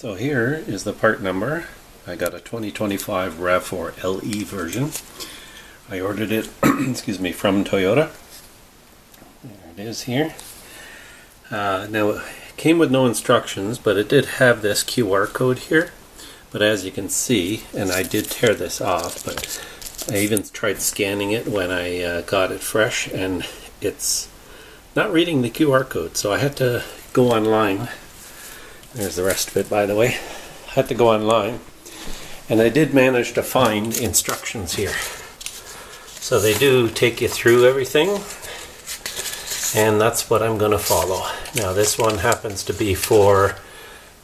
So here is the part number. I got a 2025 Rav4 LE version. I ordered it excuse me, from Toyota. There it is here. Now it came with no instructions, but it did have this QR code here. But as you can see, and I did tear this off, but I even tried scanning it when I got it fresh, and it's not reading the QR code, so I had to go online. There's the rest of it, by the way. I had to go online, and I did manage to find instructions here. So they do take you through everything, and that's what I'm going to follow. Now this one happens to be for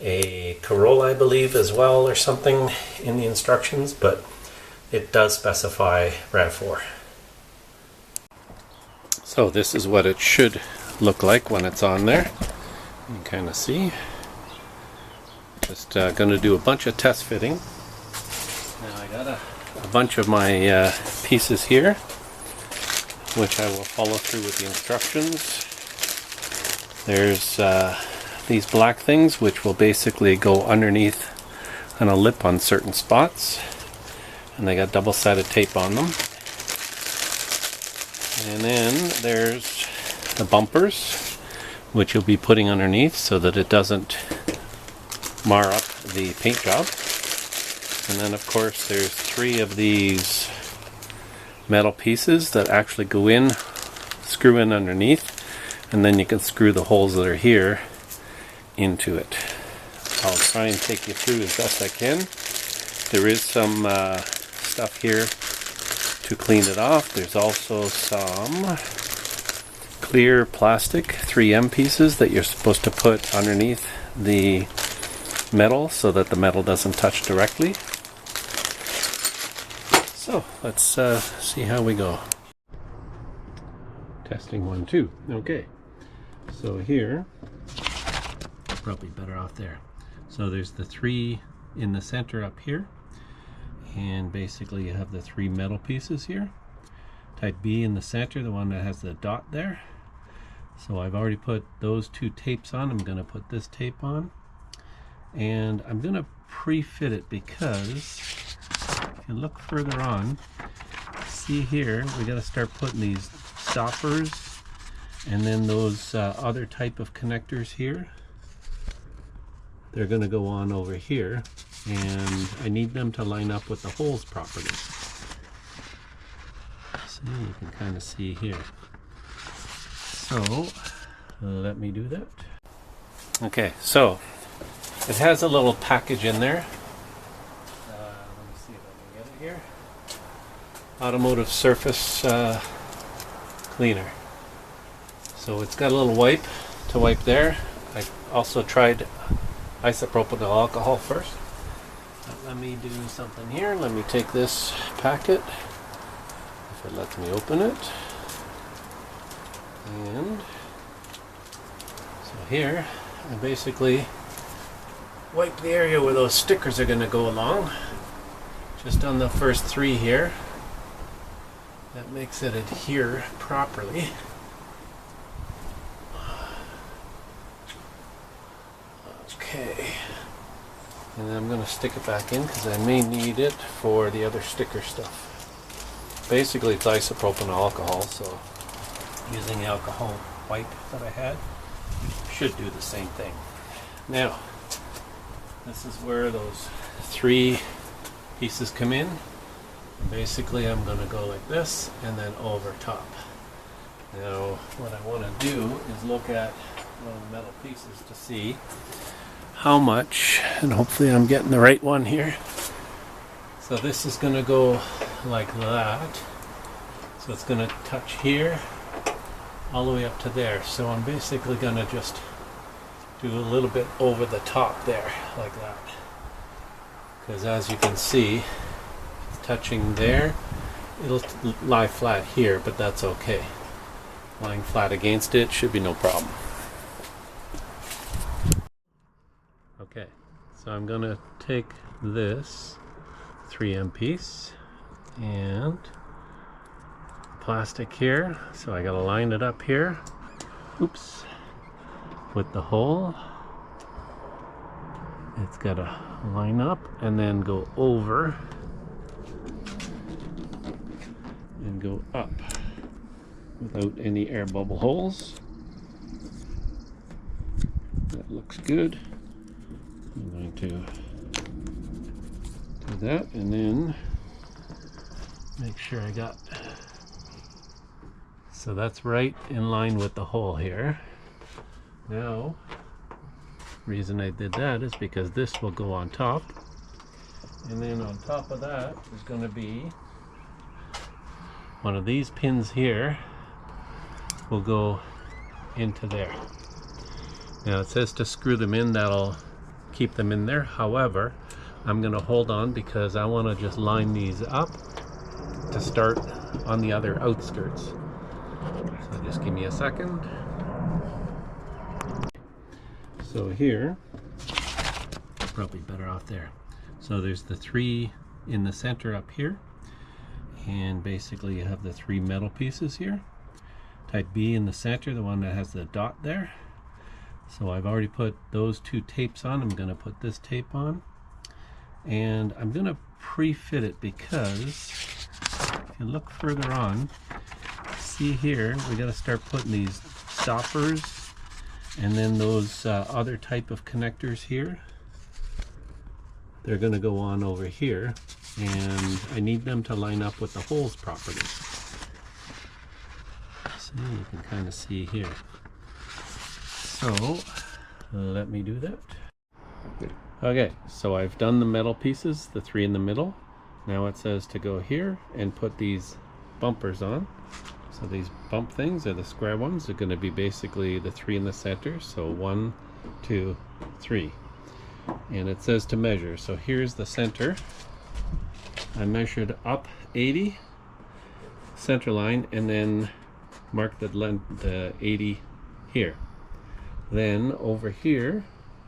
a Corolla, I believe, as well, or something in the instructions, but it does specify Rav4. So this is what it should look like when it's on there. You can kind of see. Just going to do a bunch of test fitting. Now I got a bunch of my pieces here, which I will follow through with the instructions. There's these black things, which will basically go underneath on a lip on certain spots, and they got double-sided tape on them. And then there's the bumpers, which you'll be putting underneath so that it doesn't mar up the paint job. And then of course there's 3 of these metal pieces that actually go in, screw in underneath, and then you can screw the holes that are here into it. I'll try and take you through as best I can. There is some stuff here to clean it off. There's also some clear plastic 3M pieces that you're supposed to put underneath the metal so that the metal doesn't touch directly. So let's see how we go. Testing 1, 2. Okay, so here, probably better off there. So there's the 3 in the center up here, and basically you have the 3 metal pieces here. Type B in the center, the one that has the dot there. So I've already put those 2 tapes on. I'm going to put this tape on, and I'm going to pre-fit it because if you look further on, see here, we got to start putting these stoppers and then those other type of connectors here. They're going to go on over here, and I need them to line up with the holes properly. So you can kind of see here. So let me do that. Okay, so it has a little package in there. Let me see if I can get it here. Automotive surface cleaner. So it's got a little wipe to wipe there. I also tried isopropyl alcohol first. But let me do something here. Let me take this packet, if it lets me open it. And so here I basically wipe the area where those stickers are going to go along, just on the first 3 here. That makes it adhere properly. Okay, and then I'm going to stick it back in because I may need it for the other sticker stuff. Basically it's isopropyl alcohol, so using the alcohol wipe that I had should do the same thing. Now, this is where those 3 pieces come in. Basically I'm going to go like this and then over top. Now what I want to do is look at one of the metal pieces to see how much, and hopefully I'm getting the right one here. So this is going to go like that. So it's going to touch here all the way up to there. So I'm basically going to just do a little bit over the top there, like that. Because as you can see, touching there, it'll lie flat here, but that's okay. Lying flat against it should be no problem. Okay, so I'm going to take this 3M piece and plastic here, so I got to line it up here. Oops, with the hole. It's got to line up and then go over and go up without any air bubble holes. That looks good. I'm going to do that and then make sure I got, so that's right in line with the hole here. Now, reason I did that is because this will go on top, and then on top of that is going to be one of these pins here will go into there. Now it says to screw them in, that'll keep them in there. However, I'm going to hold on because I want to just line these up to start on the other outskirts. So just give me a second. So here, probably better off there. So there's the 3 in the center up here, and basically you have the 3 metal pieces here. Type B in the center, the one that has the dot there. So I've already put those 2 tapes on. I'm going to put this tape on, and I'm going to pre-fit it because if you look further on, see here, we got to start putting these stoppers and then those other type of connectors here. They're going to go on over here, and I need them to line up with the holes properly. So you can kind of see here. So let me do that. Okay, so I've done the metal pieces, the 3 in the middle. Now it says to go here and put these bumpers on. So these bump things are the square ones. They're going to be basically the 3 in the center. So 1, 2, 3. And it says to measure. So here's the center. I measured up 80 center line and then mark the 80 here. Then over here,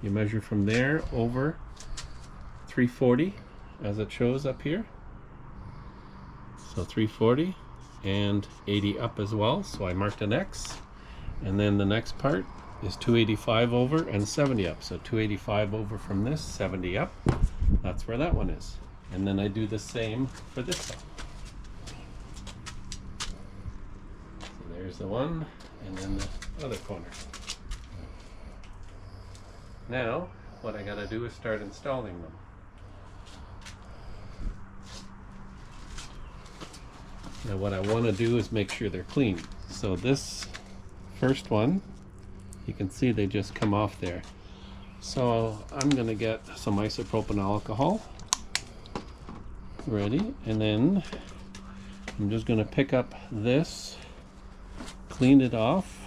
you measure from there over 340 as it shows up here. So 340. And 80 up as well, so I marked an X, and then the next part is 285 over and 70 up. So 285 over from this, 70 up, that's where that one is. And then I do the same for this side. So there's the one, and then the other corner. Now what I gotta do is start installing them. Now what I want to do is make sure they're clean. So this first one, you can see they just come off there. So I'm going to get some isopropyl alcohol ready, and then I'm just going to pick up this, clean it off,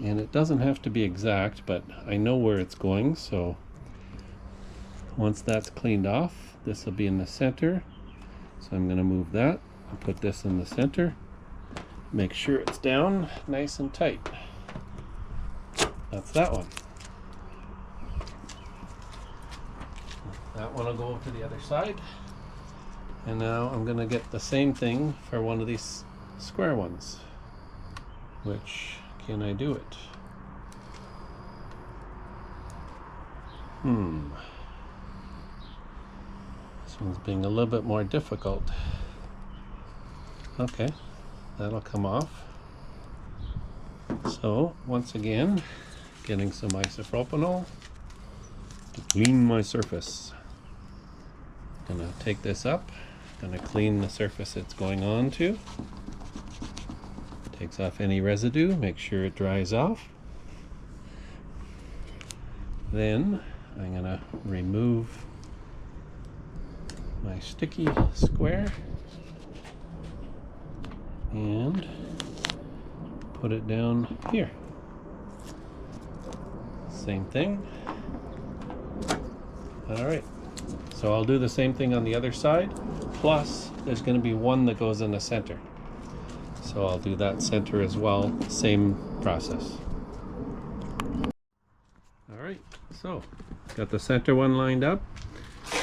and it doesn't have to be exact, but I know where it's going. So once that's cleaned off, this will be in the center. So I'm going to move that and put this in the center. Make sure it's down nice and tight. That's that one. That one will go to the other side. And now I'm going to get the same thing for one of these square ones. Which, can I do it? This one's being a little bit more difficult. Okay, that'll come off. So once again, getting some isopropanol to clean my surface. Gonna take this up, gonna clean the surface it's going on to. Takes off any residue, make sure it dries off. Then I'm gonna remove my sticky square and put it down here. Same thing. Alright, so I'll do the same thing on the other side, plus there's going to be one that goes in the center. So I'll do that center as well, same process. Alright, so got the center one lined up,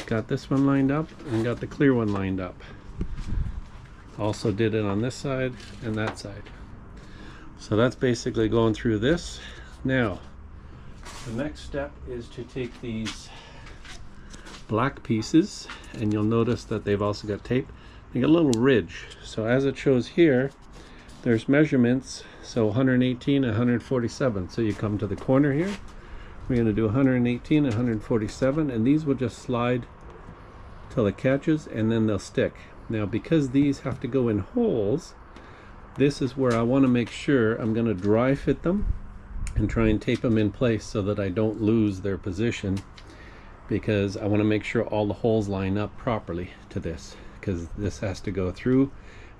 got this one lined up, and got the clear one lined up. Also did it on this side and that side. So that's basically going through this. Now, The next step is to take these black pieces, and you'll notice that they've also got tape. They got a little ridge. So as it shows here, there's measurements. So 118 and 147. So you come to the corner here. We're going to do 118 and 147, and these will just slide till it catches, and then they'll stick. Now, because these have to go in holes, this is where I want to make sure I'm going to dry fit them and try and tape them in place so that I don't lose their position, because I want to make sure all the holes line up properly to this, because this has to go through,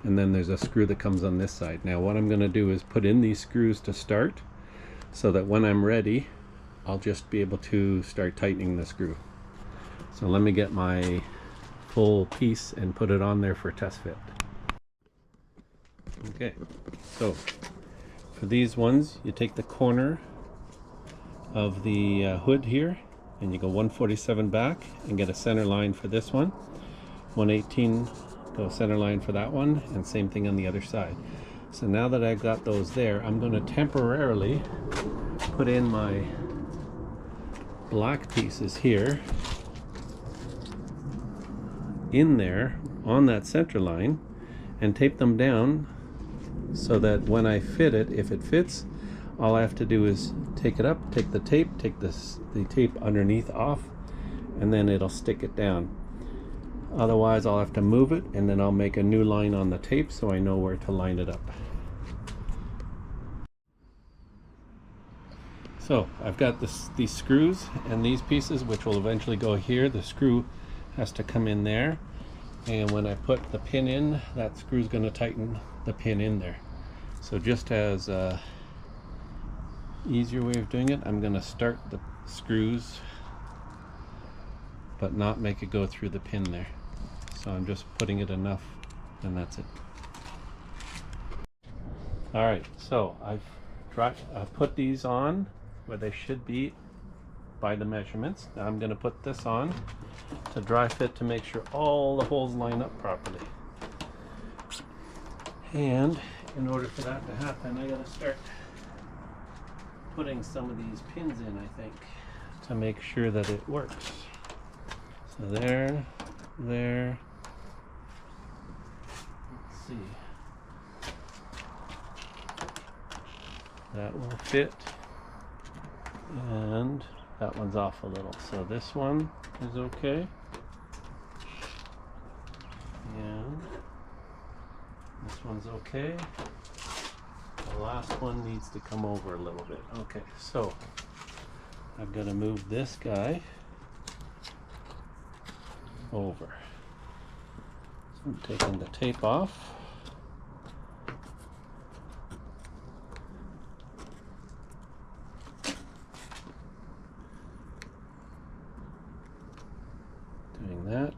and then there's a screw that comes on this side. Now what I'm going to do is put in these screws to start, so that when I'm ready I'll just be able to start tightening the screw. So let me get my full piece and put it on there for test fit. Okay, so for these ones, you take the corner of the hood here, and you go 147 back and get a center line for this one. 118, go center line for that one, and same thing on the other side. So now that I've got those there, I'm going to temporarily put in my black pieces here in there on that center line and tape them down, so that when I fit it, if it fits, all I have to do is take it up, take the tape, take the tape underneath off, and then it'll stick it down. Otherwise I'll have to move it, and then I'll make a new line on the tape so I know where to line it up. So I've got these screws and these pieces, which will eventually go here. The screw has to come in there, and when I put the pin in, that screw is going to tighten the pin in there. So just as a easier way of doing it, I'm going to start the screws but not make it go through the pin there. So I'm just putting it enough, and that's it. Alright, so I've put these on where they should be by the measurements. Now I'm going to put this on to dry fit to make sure all the holes line up properly. And in order for that to happen, I got to start putting some of these pins in, I think, to make sure that it works. So there. Let's see. That will fit. And that one's off a little. So this one is okay. And this one's okay. The last one needs to come over a little bit. Okay, so I've got to move this guy over. So I'm taking the tape off. Doing that.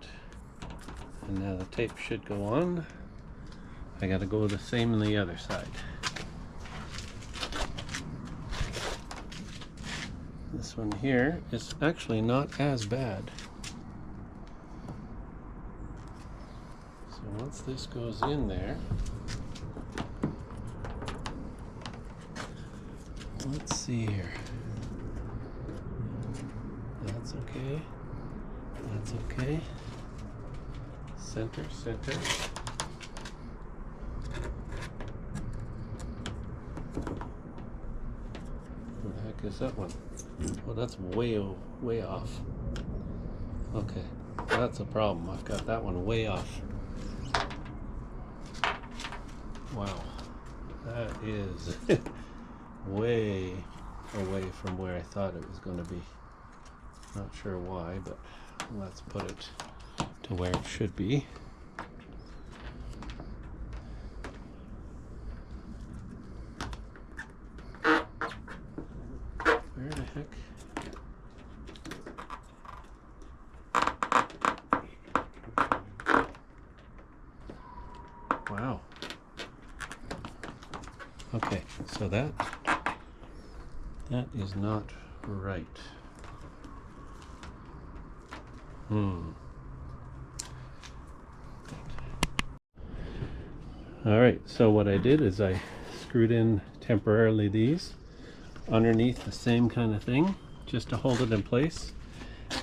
And now the tape should go on. I got to go the same on the other side. This one here is actually not as bad. So once this goes in there, let's see here. That's okay. That's okay. Center. Where the heck is that one? Well, that's way off. Okay, that's a problem. I've got that one way off. Wow, that is way away from where I thought it was going to be. Not sure why, but let's put it to where it should be. Where the heck? Wow. Okay, so that is not right. Alright, so what I did is I screwed in temporarily these underneath the same kind of thing, just to hold it in place.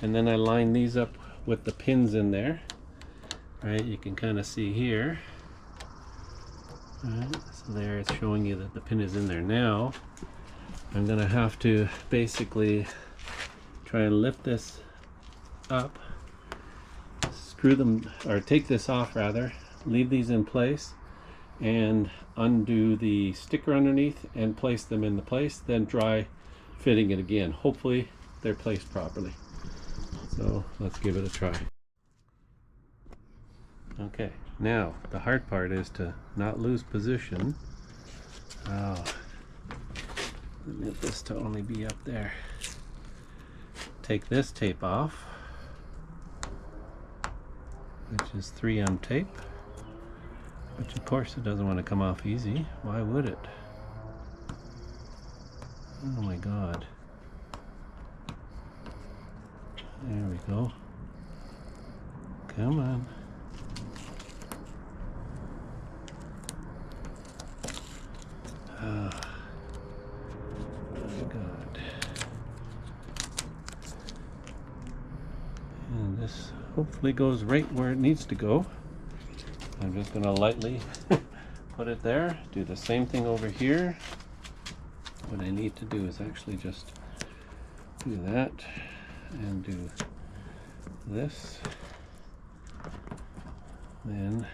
And then I line these up with the pins in there. Right, you can kind of see here. Right, so there it's showing you that the pin is in there. Now I'm gonna have to basically try and lift this up, screw them, or take this off rather, leave these in place, and undo the sticker underneath and place them into place, then try fitting it again. Hopefully they're placed properly. So let's give it a try. Okay, now the hard part is to not lose position. Oh, I need this to only be up there. Take this tape off, which is 3M tape, which of course it doesn't want to come off easy. Why would it? Oh my god. There we go. Come on. Oh my god. And this hopefully goes right where it needs to go. I'm just going to lightly put it there. Do the same thing over here. What I need to do is actually just do that and do this. Then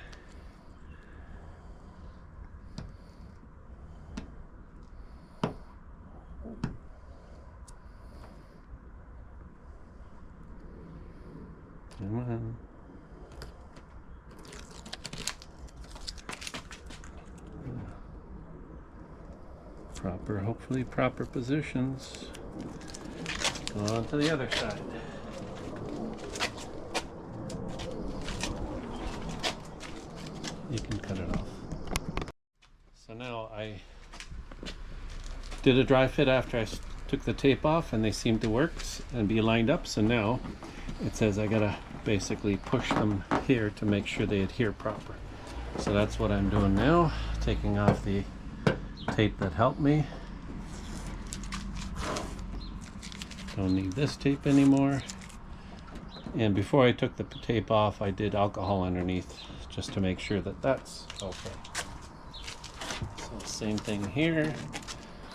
come on. Proper, hopefully proper positions. Go on to the other side. You can cut it off. So now I did a dry fit after I took the tape off, and they seem to work and be lined up. So now it says I gotta basically push them here to make sure they adhere proper. So that's what I'm doing now, taking off the tape that helped me. Don't need this tape anymore. And before I took the tape off, I did alcohol underneath just to make sure that that's okay. So same thing here.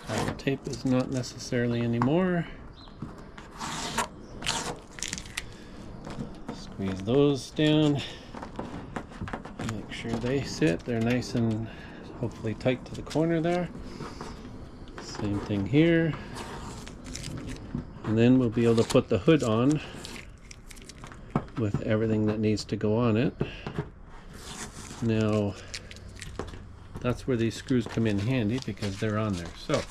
The tape is not necessarily anymore. Squeeze those down. Make sure they sit. They're nice and hopefully tight to the corner there. Same thing here. And then we'll be able to put the hood on with everything that needs to go on it. Now, that's where these screws come in handy because they're on there. So,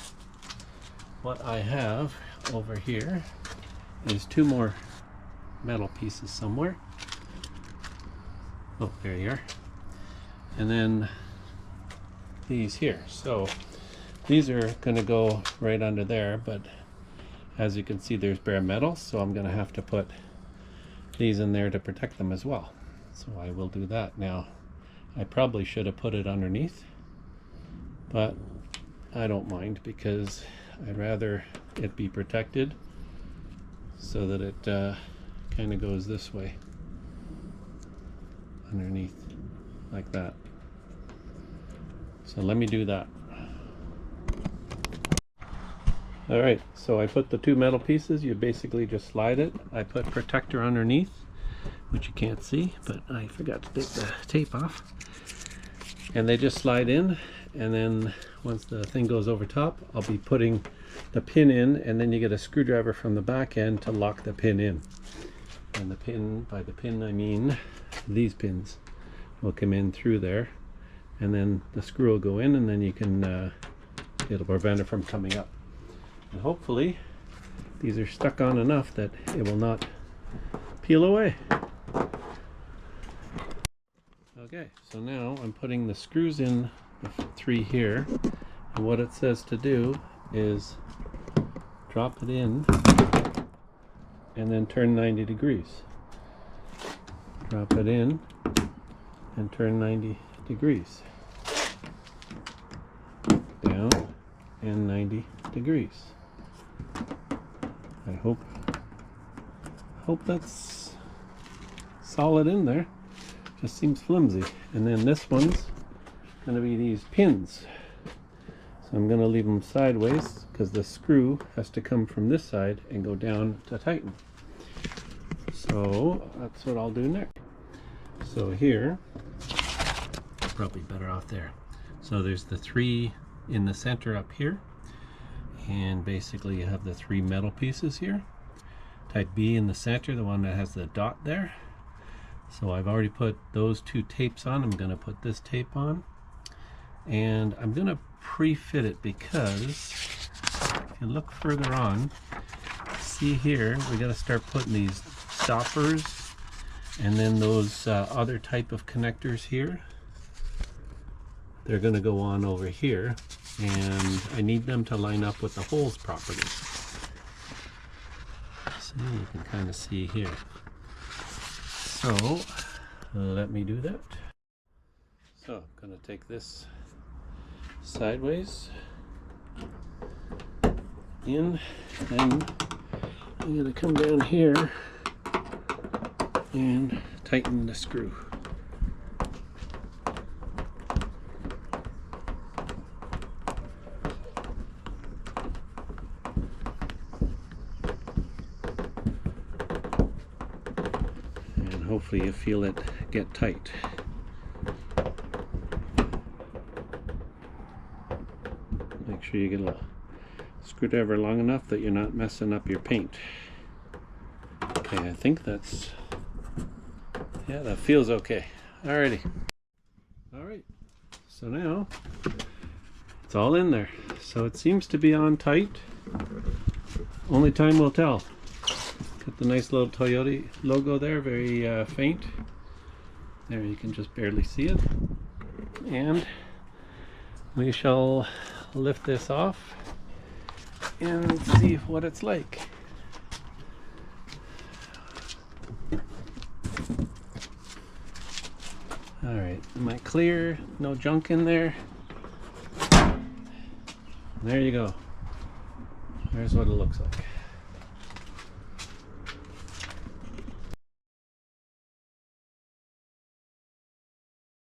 what I have over here is two more metal pieces somewhere. Oh, there you are. And then these here. So, these are going to go right under there, but as you can see, there's bare metal, so I'm going to have to put these in there to protect them as well. So I will do that. Now, I probably should have put it underneath, but I don't mind because I'd rather it be protected so that it kind of goes this way underneath like that. So let me do that. Alright, so I put the two metal pieces. You basically just slide it. I put protector underneath, which you can't see, but I forgot to take the tape off. And they just slide in, and then once the thing goes over top, I'll be putting the pin in, and then you get a screwdriver from the back end to lock the pin in. And the pin, by the pin I mean these pins, will come in through there, and then the screw will go in, and then you can, it'll prevent it from coming up. And hopefully these are stuck on enough that it will not peel away. Okay, so now I'm putting the screws in the three here, and what it says to do is drop it in and then turn 90 degrees. Drop it in and turn 90 degrees. Down and 90 degrees. I hope that's solid in there. Just seems flimsy. And then this one's going to be these pins. So I'm going to leave them sideways because the screw has to come from this side and go down to tighten. So that's what I'll do next. So here, probably better off there. So there's the 3 in the center up here, and basically you have the 3 metal pieces here. Type B in the center, the one that has the dot there. So I've already put those 2 tapes on. I'm going to put this tape on, and I'm going to pre-fit it because if you look further on, see here, we got to start putting these stoppers and then those other type of connectors here. They're going to go on over here, and I need them to line up with the holes properly. So you can kind of see here. So let me do that. So I'm going to take this sideways in, and I'm going to come down here and tighten the screw. And hopefully you feel it get tight. Make sure you get a screwdriver long enough that you're not messing up your paint. Okay, I think that's, yeah, that feels okay. Alrighty. Alright, so now it's all in there. So it seems to be on tight. Only time will tell. Got the nice little Toyota logo there, very faint. There, you can just barely see it. And we shall lift this off and see what it's like. Alright, am I clear? No junk in there? There you go. There's what it looks like.